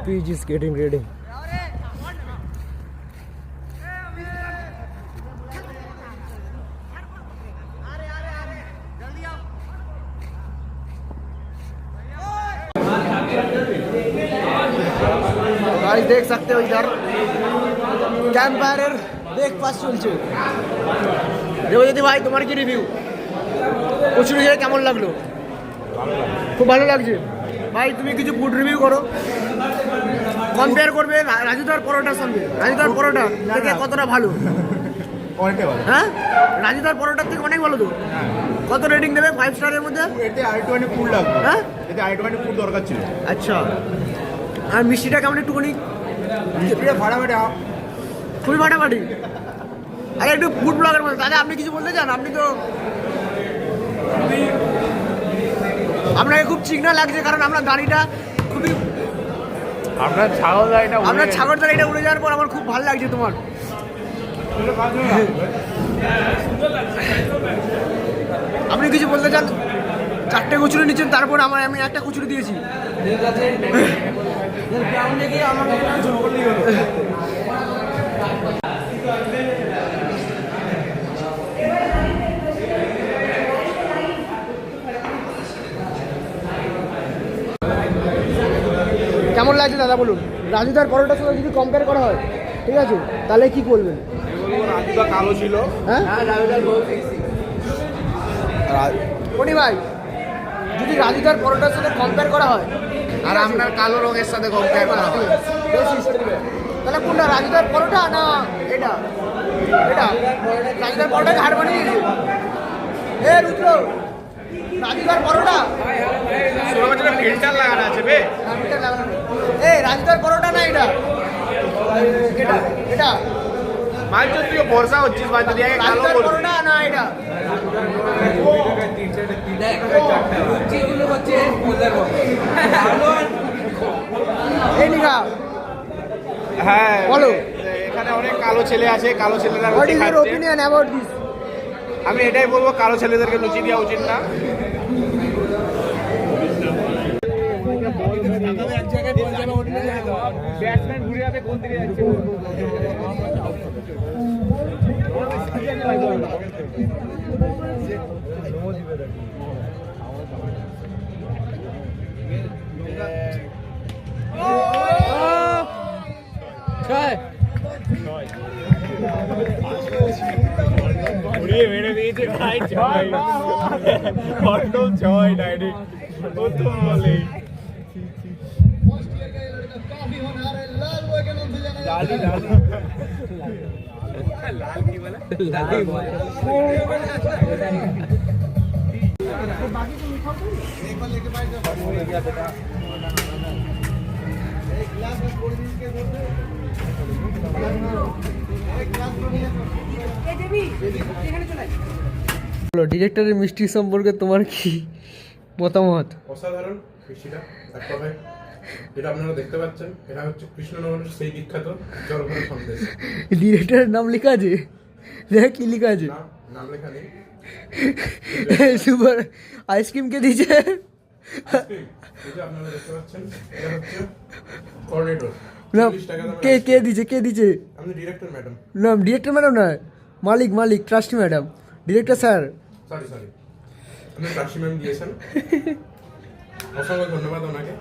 Peach is getting ready. Guys देख सकते हो इधर कैंप फायर ब्रेकफास्ट চলছে। দেবজ্যোতি ভাই তোমার কি রিভিউ? কচুরি খেয়ে কেমন লাগলো? খুব ভালো লাগছে। ভাই তুমি কিছু ফুড রিভিউ করো, কম্পেয়ার করবে রাজুদার পরোটার সঙ্গে। রাজুদার পরোটা থেকে কতটা ভালো? অনেকটাই ভালো। হ্যাঁ, রাজুদার পরোটার থেকে অনেক ভালো তো। কত রেটিং দেবে 5 স্টারের মধ্যে? এতে আরেকটুখানি ফুড লাগবে। হ্যাঁ, এতে আরেকটুখানি ফুড দরকার ছিল। আচ্ছা, আর মিষ্টিটা কেমন একটুখানি? ফাটাফাটি খুবই ফাটাফাটি। আরে একটু ফুড ব্লগের মধ্যে দাদা আপনি কিছু বলতে চান? আপনি তো আপনাকে খুব চিকনা লাগছে কারণ আপনার দাড়িটা খুবই, আপনার ছাগল দাড়িটা আপনার ছাগল দাড়িটা উড়ে যাওয়ার পর আমার খুব ভালো লাগছে তোমার। আপনি কিছু বলতে চান? 4টে কচুরি নিচ্ছেন, তারপর আমি একটা কচুরি দিয়েছি। কেমন লাগছে দাদা বলুন? রাজুদার পরোটার সাথে যদি কম্পেয়ার করা হয়, ঠিক আছে, তাহলে কি বলবেন? রাজুদা কালো ছিল। হ্যাঁ, কোনি ভাই, যদি রাজুদার পরোটার সাথে কম্পেয়ার করা হয় আর আপনার কালো রঙের সাথে কম্পেয়ার করা হয়, তাহলে কোনটা, রাজুদার পরোটা না এটা? এটা রাজুদার পরোটাকে হাড় বানিয়ে দিয়েছে। এ রুদ্র, রাজুদার পরোটা ফিল্টার লাগানো আছে বে। এ রাজুদার পরোটা না এটা? এটা এটা মাঝে তুই বর্ষা হচ্ছিস, মাঝে দিয়ে কালো রাজুদার বলছিস। পরোটা না এটা? এই নিঘা হ্যাঁ বলো, এখানে অনেক কালো ছেলে আছে, কালো ছেলেরা হোয়াট লুচি ইজ ইউর খাচ্ছে। Opinion about this? আমি এটাই বলবো, কালো ছেলেদেরকে লুচি দেওয়া উচিত না। উড়িয়ে মেরে দিয়েছে ভাই, ছয় বড্ডম 6 ডাইরেক্ট প্রথম বলে। লালি লালি লাল কি বলে? লালি বলে। बाकी तो लिखा तो एक बार लेके बैठ जाओ। हो गया बेटा, एक गिलास में कोल्ड ड्रिंक के बोल दे, एक गिलास में ये देवी এখানে চলে বলো। ডিরেক্টরের মিষ্টি সম্পর্কে তোমার কি মতামত? অসাধারণ মিষ্টিটা, এক কথায় যেটা আপনারা দেখতে পাচ্ছেন, এটা হচ্ছে কৃষ্ণনগরের সেই বিখ্যাত জলভরা সন্দেশ। ডিরেক্টরের নাম লেখা আছে, দেখ কি লেখা আছে। নাম লেখা নেই। সুপার আইসক্রিম কে দিয়েছে? আইসক্রিম যেটা আপনারা দেখতে পাচ্ছেন, এটা হচ্ছে কর্নেটো। না 40 টাকা দামের কে কে দিয়েছে? কে দিয়েছে? আপনি ডিরেক্টর ম্যাডাম। না ডিরেক্টর ম্যাডাম না, মালিক trustee madam, director sir. Sorry আপনি ট্রাস্টি ম্যাম দিয়েছেন, অসংখ্য ধন্যবাদ ওনাকে।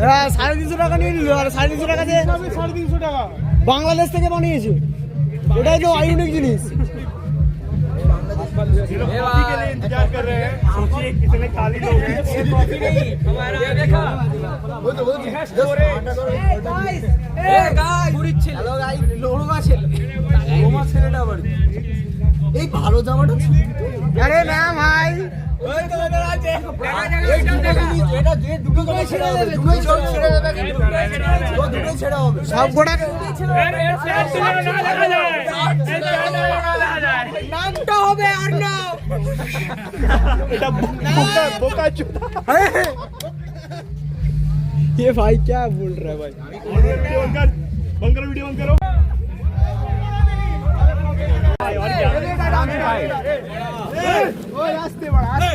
হ্যাঁ 350 টাকা নিয়ে নিল আর 350 টাকাতে 350 টাকা বাংলাদেশ থেকে বানিয়েছে এটাই তো ইউনিক জিনিস इंतजार कर रहे हैं सोचिए कितने खाली लोग हैं कॉफी नहीं हमारा देखा वो तो হ্যালো গাইস লোড়মা ছেলেটা বাড়ি এই ভালো জামাটা আরে না ভাই ওই তো ওটা আছে এটা যে দুটো করে ছেড়ে দেবে দুটোই ছেড়ে দেবে ও দুটোই ছেড়ে হবে সব গোটা নামটা হবে আর না এটা বোকা বোকা चुता ये भाई क्या बोल रहा है भाई बंद करो वीडियो बंद करो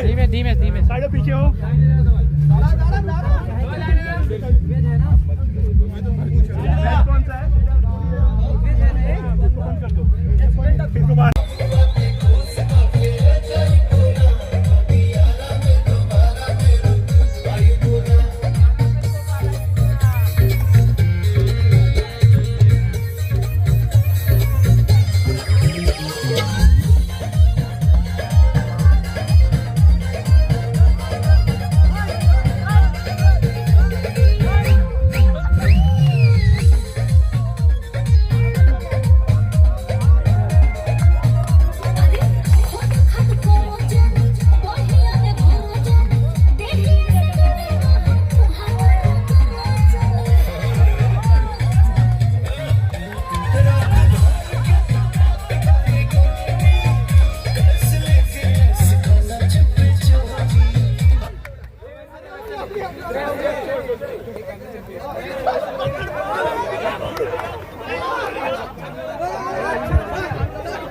धीमे धीमे धीमे साइड पीछे हो कौन सा है बंद कर दो फिर दोबारा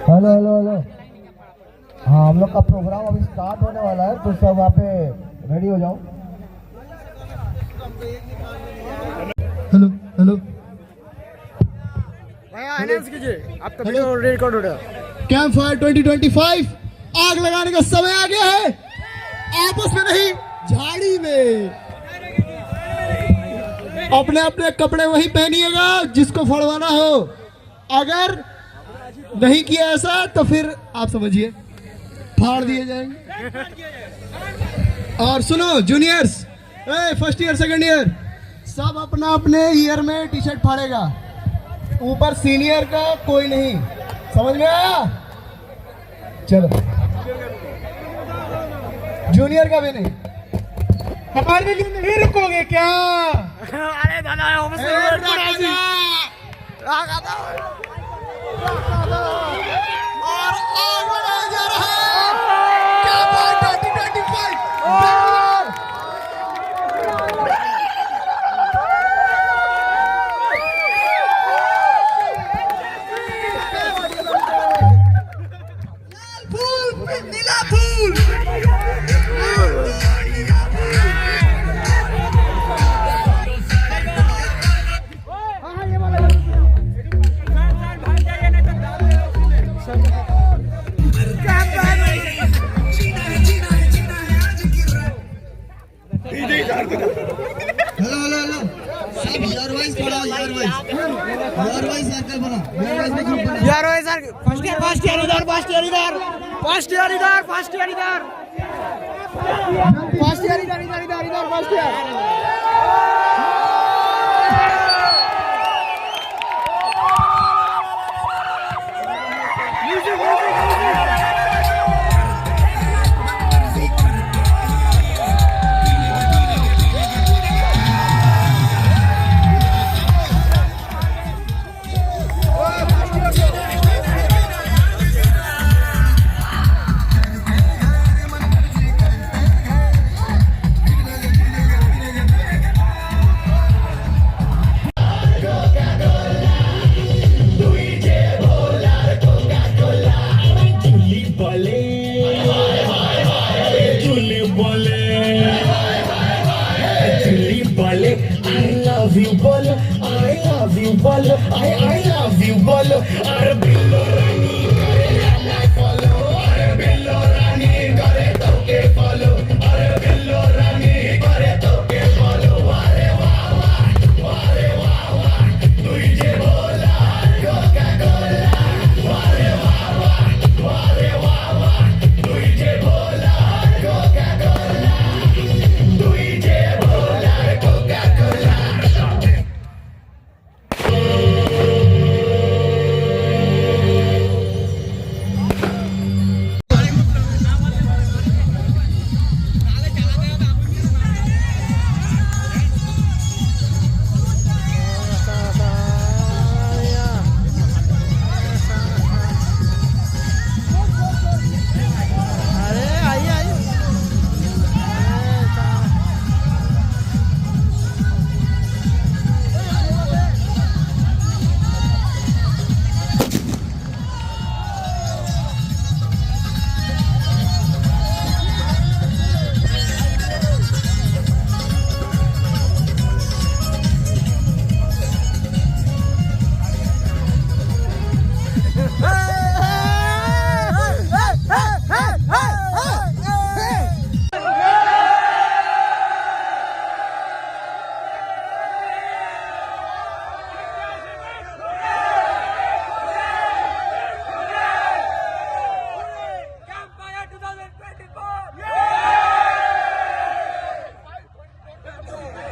हेलो हेलो हेलो हाँ हम लोग का प्रोग्राम अभी स्टार्ट होने वाला है तो सब वहाँ पे रेडी हो जाओ हेलो हेलो भैया अनाउंस कीजिए आपका वीडियो रिकॉर्ड हो रहा है कैंप फायर 2025 आग लगाने का समय आ गया है आपस में नहीं झाड़ी में अपने अपने कपड़े वही पहनिएगा जिसको फड़वाना हो अगर नहीं किया ऐसा तो फिर आप समझिए फाड़ दिए जाएंगे और सुनो juniors first year second year सब अपना अपने ईयर में टी शर्ट फाड़ेगा ऊपर सीनियर का कोई नहीं समझ में आया चलो जूनियर का भी नहीं हमारे लिए नहीं रुकोगे क्या अरे दादा और आग लगाया जा रहा है क्या बात 2025 फूल नीला फूल हेलो हेलो हेलो सब ईयर वाइज पढ़ाओ ईयर वाइज सर्कल बनाओ ईयर वाइज में ग्रुप बनाओ यार ओए सर फर्स्ट ईयर इधर फर्स्ट ईयर इधर फर्स्ट ईयर इधर फर्स्ट ईयर इधर फर्स्ट ईयर इधर इधर इधर इधर first year I love you, bolo. Arbilo Rani, follow. Arbilo Rani.